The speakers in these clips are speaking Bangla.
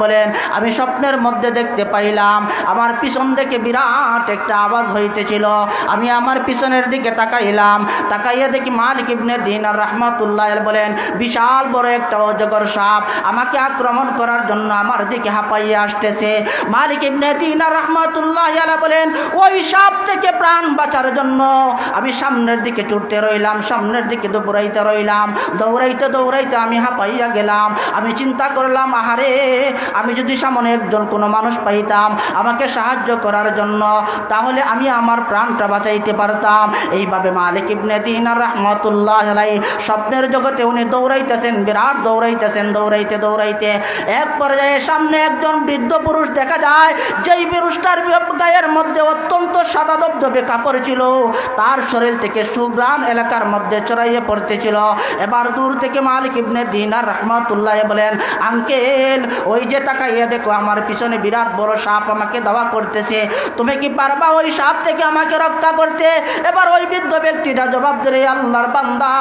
বলেন আমি স্বপ্নের মধ্যে দেখতে পাইলাম আমার পিছন থেকে বিরাট একটা আওয়াজ হইতেছিল। আমি আমার পিছনের দিকে তাকাইলাম, তাকাইয়া দেখি মালিক ইবনে দিনার রাহমাতুল্লাহ বলেন বিশাল বড় একটা অজগর সাপ আমাকে আক্রমণ করার জন্য আমার দিকে হাঁপাইয়া আসতেছে। মালিক ইবনে দিনার রাহমাতুল্লাহ বলেন ওই সাপ থেকে প্রাণ বাঁচার জন্য আমি সামনের দিকে ছুটতে রইলাম, সামনের দিকে দৌড়াইতে রইলাম। দৌড়াইতে দৌড়াইতে আমি হাঁপাইয়া গেলাম। আমি চিন্তা করলাম আহারে, আমি যদি সামনে একজন কোনো মানুষ পাইতাম আমাকে সাহায্য করার জন্য, তাহলে আমি আমার প্রাণটা বাঁচাইতে পারতাম। এইভাবে মালিক ইবনে দিনার রাহমাতুল্লাহ আলাইহি স্বপ্নের জগতে উনি দৌড়াইতেছেন, বিরাট দৌড়াইতেছেন। দৌড়াইতে দৌড়াইতে এক পর্যায়ে সামনে একজন বৃদ্ধ পুরুষ দেখা যায়, যেই পুরুষটার গায়ের মধ্যে অত্যন্ত সাদা দবদবে কাপড় ছিল, তার শরীর থেকে সুঘ্রাণ এলাকার মধ্যে ছড়াইয়ে পড়তেছিল। এবার দূর থেকে মালিক ইবনে দিনার রাহমাতুল্লাহ বলেন আঙ্কেল ওই যে তাকাইয়া দেখো আমার পিছনে বিরাট বড় সাপ আমাকে দাওয়া করতেছে, তুমি কি পারবা ওই সাপ থেকে আমাকে রক্ষা করতে? এবার ওই বৃদ্ধ ব্যক্তিটা জবাব দিলে আল্লাহর বান্দা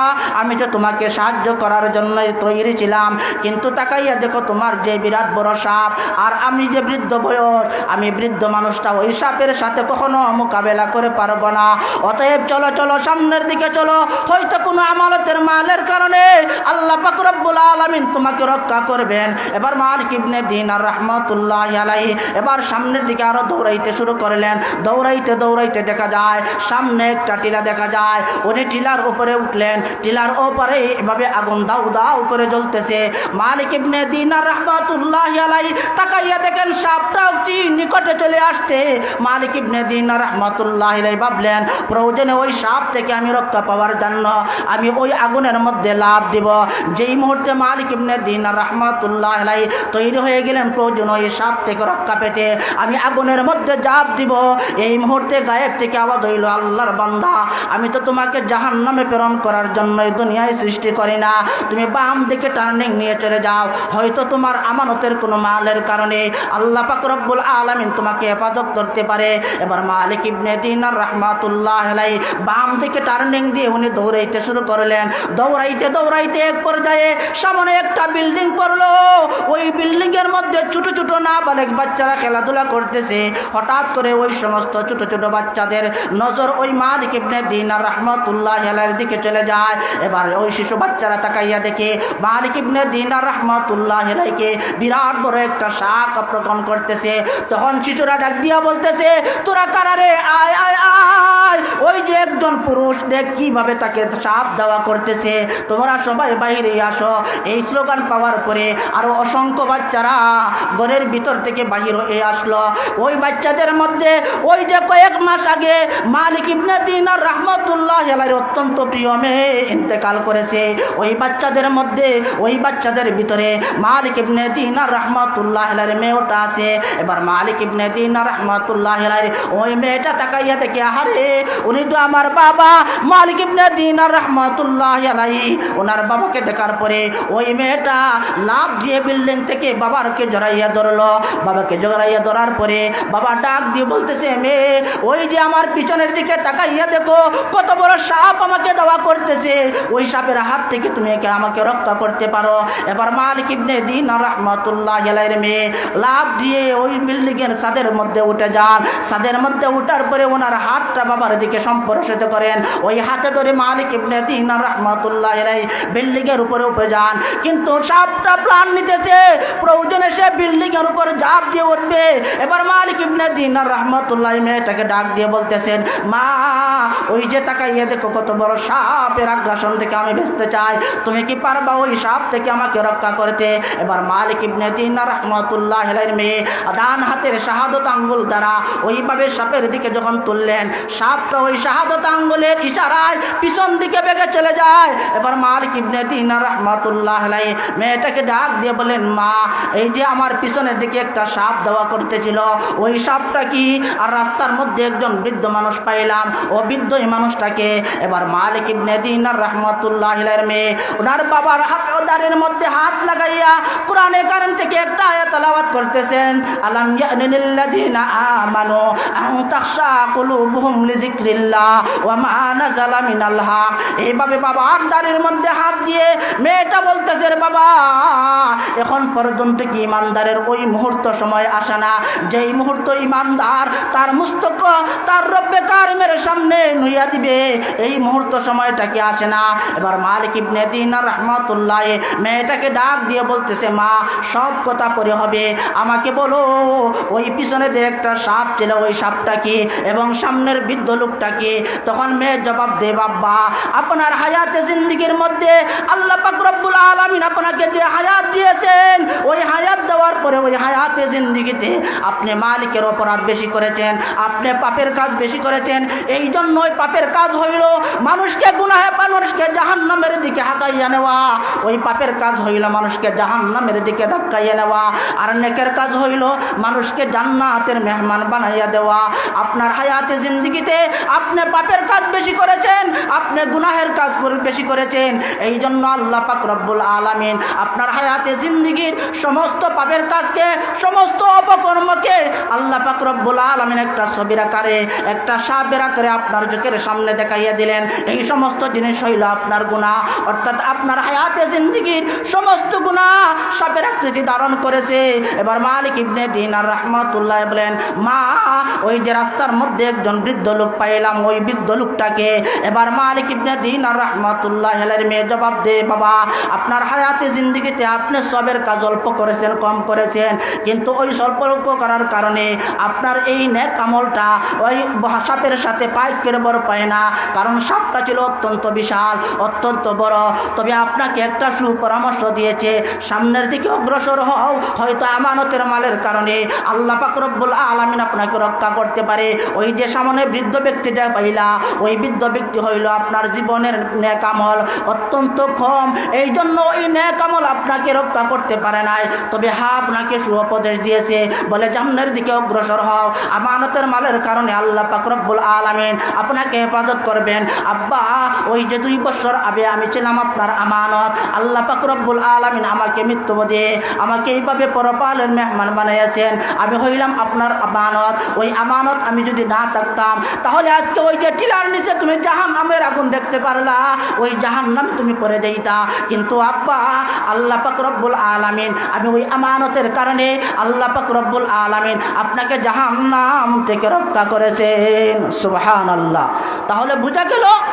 আমি তো তোমাকে সাহায্য করার জন্য তৈরি ছিলাম, কিন্তু তাকাইয়া দেখো তোমার যে বিরাট বড় সাপ আর আমি যে বৃদ্ধ বয়স, আমি বৃদ্ধ মানুষটা ওই সাপের সাথে কখনো মোকাবেলা করে পারবো না। অতএব চলো চলো সামনের দিকে চলো, হয়তো কোনো আমানতের মালের কারণে আল্লাহ পাক রব্বুল আলামিন তোমাকে রক্ষা করবেন। এবার মালিক ইবনে দিনার রাহমাতুল্লাহ আলাইহি এবার সামনের দিকে আরো দৌড়াইতে শুরু করলেন। দৌড়াইতে দৌড়াইতে দেখা যায় সামনে একটা টিলা দেখা যায়। উনি টিলার উপরে উঠলেন, টিলার উপরে এভাবে আগুন দাউ দাউ করে জ্বলতেছে। মালিক ইবনে দিনার রাহমাতুল্লাহ আলাইহি তাকাইয়া দেখেন সাপটা অতি নিকটে চলে আসতে। মালিক ইবনে দিনার রাহমাতুল্লাহ আলাইহি ভাবলেন প্রয়োজনে ওই সাপ থেকে আমি রক্ষা পাওয়ার জন্য আমি ওই আগুনের মধ্যে লাফ দিব। যেই মুহূর্তে মালিক ইবনে দিনার রাহমাতুল্লাহ আলাইহি তৈরি হয়ে গেলেন প্রয়োজন ওই সাপ থেকে রক্ষা পেতে আমি আগুনের মধ্যে ঝাঁপ দিব, এই মুহূর্তে গায়েব থেকে আওয়াজ হইল আল্লাহর বান্দা আমি তো তোমাকে জাহান্নামে প্রেরণ করার জন্য এই দুনিয়ায় সৃষ্টি করি না, তুমি বাম দিকে টার্নিং নিয়ে চলে যাও, হয়তো তোমার আমানতের কোনো মালের কারণে আল্লাহ পাক রব্বুল আলামিন তোমাকে হেফাজত করতে পারে। এবার মালিক ইবনে দিনার রাহমাতুল্লাহ আলাইহি বাম দিকে টার্নিং দিয়ে উনি দৌড়াইতে শুরু করলেন। দৌড়াইতে দৌড়াইতে এক পর্যায়ে সামনে একটা বিল্ডিং পড়লো। ওই বিল্ডিং এর মধ্যে ছোট ছোট নাবালেগ বাচ্চারা খেলাধুলা করতেছে। হঠাৎ করে ওই সমস্ত ছোট ছোট বাচ্চাদের নজর ওই মালিক ইবনে দিনার রাহমাতুল্লাহ আলাইহির দিকে চলে যায়। এবার ওই শিশু বাচ্চারা তাকাইয়া দেখে মালিক ইবনে দিনার রাহমাতুল্লাহ আলাইহিকে বিরাট বড় একটা সাপ আক্রমণ করতেছে। তখন শিশুরা ডাক দিয়া বলতেছে তোরা কারা রে, আয় আয় আয়, ওই যে একজন পুরুষ দেখ কিভাবে তাকে সাপ দেওয়া করতেছে, তোমরা সবাই বাইরে আসো। এই স্লোগান পাওয়ার পরে আরো অসংখ্য বাচ্চারা ঘরের ভিতর থেকে বাহির হয়ে আসলো। ওই বাচ্চাদের মধ্যে ওই যে কয়েক মাস আগে মালিক ইবনে দিনার রাহমাতুল্লাহ আলাইহির অত্যন্ত প্রিয় মেয়ে ইন্তেকাল করেছে। ওই বাচ্চাদের মধ্যে ওই বাচ্চাদের ভিতরে মালিক ইবনে দিনার রাহমাতুল্লাহ আলাইহির মেয়েটা আছে। এবার মালিক ইবনে দিনার রাহমাতুল্লাহ আলাইহি ওই মেয়েটা তাকাইয়া দেখে আহারে উনি তো আমার বাবা। মালিক ইবনে দিনার রাহমাতুল্লাহ আলাইহি ওনার বাবাকে দেখার পরে ওই মেয়েটা লাফ দিয়ে বিল্ডিং থেকে বাবাকে জড়াইয়া ধরলো। বাবাকে জড়াইয়া ধরার পরে বাবা ডাক দিয়ে বলতেছে মেয়ে ওই যে আমার পিছনের দিকে তাকাইয়া দেখো কত বড় সাপ আমাকে দেওয়া করতেছে, ওই সাপের হাত থেকে তুমি আমাকে রক্ষা করতে পারো। এবার মালিক ইবনে দিনার রাহমাতুল্লাহ আলাইহির মেয়ে লাফ দিয়ে ওই বিল্ডিং এর ছাদের মধ্যে উঠে যান। ছাদের মধ্যে উঠার পরে ওনার হাতটা বাবার দিকে সম্প্রসারিত করেন। ওই হাতে ধরে মালিক ইবনে দিনার রাহমাতুল্লাহ আলাইহি বিল্ডিং এর উপরে উঠে যান। কিন্তু সাপটা প্ল্যান নিতেছে প্রয়োজনে সে বিল্ডিং এর উপর ঝাঁপ দিয়ে উঠবে। এবার মালিক ইবনে দিনার রাহমাতুল্লাহ মেয়েটাকে ডাক দিয়ে বলতেছেন মা ওই যে তাকাইয়া দেখো কত বড় সাপের আগ্রাসন থেকে আমি বাঁচতে চাই, তুমি কি পারবা ওই সাপ থেকে আমাকে রক্ষা করতে? এবার মালিক ইবনে দিনার রাহমাতুল্লাহ আলাইহির মেয়ে ডান হাতের শাহাদত আঙ্গুল দ্বারা ওইভাবে সাপের দিকে যখন তুললেন, সাপটা ওই শাহাদত আঙ্গুলের ইশারায় পিছন দিকে বেগে চলে যায়। এবার মালিক ইবনে দিনার রাহমাতুল্লাহ আলাইহি মেয়েটাকে ডাক দিয়ে বলেন মা এই যে আমার পিছনের দিকে একটা সাপ দেওয়া করতেছিল ওই সাপটা কি? আর রাস্তার মধ্যে একজন বৃদ্ধ মানুষ পাইলাম, ও বৃদ্ধ এই মানুষটাকে। এবার মালিক ইবনে দিনার রাহমাতুল্লাহ আলাইহির মেয়ে ওনার বাবার হাতে ও দাড়ির মধ্যে হাত লাগাইয়া কোরআনে কারীম থেকে একটা আয়াত তেলাওয়াত করতেছেন আলাম ইয়ানিল্লাযিনা আমানু আন তাখশা কুলুবুহুম লিযিকরিল্লাহ ওয়া মা নাযালা মিনাল হক। এইভাবে বাবার দাড়ির মধ্যে হাত দিয়ে মেয়েটা বলতেছে রে বাবা এখন পর্যন্ত কি ইমানদারের ওই মুহূর্ত সময় আসে না যেই মুহূর্ত ইমানদার তার মুস্তক তার রব্বে কারিমের সামনে নুইয়া দিবে, এই মুহূর্ত সময়টা কি আসে না? এবার মালিক ইবনে দিনার রাহমাতুল্লাহ মেয়েটাকে ডাক দিয়ে বলতেছে, মা সব কথা পরে হবে, আমাকে বলো ওই পিছনে যে একটা সাপ ছিল ওই সাপটা কি এবং সামনের বৃদ্ধ লোকটা কি? তখন মেয়ে জবাব দে, বাবা আপনার হায়াতে জিন্দেগির মধ্যে আল্লাহ পাক রব্বুল আলামিন আপনাকে যে হায়াত দিয়েছেন, ওই হায়াত দেওয়ার পরে ওই হায়াতে জিন্দেগিতে আপনি মালিকের অপরাধ বেশি করেছেন, আপনি পাপের কাজ বেশি করেছেন। এই জন্য ওই পাপের কাজ হইল মানুষকে গুনাহে মানুষকে জাহান্নামের দিকে হাঁকাইয়া নেওয়া, ওই পাপের কাজ হইল মানুষকে জাহান্নামের দিকে ধাক্কাইয়া নেওয়া, আর নেকের কাজ হইল মানুষকে জান্নাতের মেহমান বানাইয়া দেওয়া। আপনার হায়াতে জিন্দেগিতে আপনি পাপের কাজ বেশি করেছেন, আপনি গুনাহের কাজ বেশি করেছেন। এই জন্য আল্লাহ পাক রব্বুল আলামিন আপনার হায়াতে জিন্দেগির সমস্ত পাপের কাজকে, সমস্ত অপকর্মকে আল্লাহ পাক রব্বুল আলামিন একটা ছবির আকারে, একটা সাপের আকারে আপনার চোখের সামনে দেখাইয়া দিলেন। এই সমস্ত জিনিস হইল আপনার গুনাহ, অর্থাৎ আপনার হায়াতে জিন্দেগির সমস্ত গুনাহ সাপের আকৃতি ধারণ করেছে। এবার মালিক ইবনে দিনার রাহমাতুল্লাহ বলেন, মা ওই যে রাস্তার মধ্যে একজন বৃদ্ধ লোক পাইলাম, ওই বৃদ্ধ লোকটাকে? এবার মালিক ইবনে দিনার রাহমাতুল্লাহ এর মেয়ে জবাব দে, বাবা আপনার হায়াতে জিন্দেগিতে আপনি সবের কাজ অল্প করেছেন, কম করেছেন, কিন্তু ওই স্বল্প অল্প করার কারণে আপনার এই নেক আমলটা ওই সাপের সাথে পাইকের বড় পায় না, কারণ সাপটা ছিল অত্যন্ত বিশাল, অত্যন্ত বড়। তবে আপনাকে একটা সুপরামর্শ দিয়েছে, সামনের দিকে অগ্রসর হও, হয়তো আমানতের মালের কারণে আল্লাহ পাক রব্বুল আলামিন আপনাকে রক্ষা করতে পারে। ওই যে সামনে বৃদ্ধ ব্যক্তিটা পাইলা, ওই বৃদ্ধ ব্যক্তি হইল আপনার জীবনের নেক আমল অত্যন্ত কম, এই জন্য ওই নেক আমল আপনাকে রক্ষা করতে পারে নাই। তবে আপনাকে সুপদেশ দিয়েছে, বলে সামনের দিকে অগ্রসর হও, আমানতের মালের কারণে আল্লাহ পাক রব্বুল আলামিন আপনাকে হেফাজত করবেন। আব্বা ওই যে 2 বছর আগে আমি ছিলাম আপনার আমানত, আল্লাহ পাক রব্বুল আলামিন আমাকে মৃত্যুবদে আমাকে এইভাবে পরপালের মেহমান বানাইয়াছেন, আমি হইলাম আপনার আমানত। ওই আমানত আমি যদি না থাকতাম তাহলে আজকে ওই যে টিলার নিচে তুমি জাহান্নামের আগুন দেখতে পারলা, ওই জাহান্নামে তুমি পড়ে যাইতা। কিন্তু আব্বা আল্লাহ পাক রব্বুল আলামিন আমি ওই আমানতের কারণে আল্লাহ পাক রব্বুল আলামিন আপনাকে জাহান্নাম থেকে রক্ষা করেছেন। সুবহানাল্লাহ। তাহলে বোঝা গেল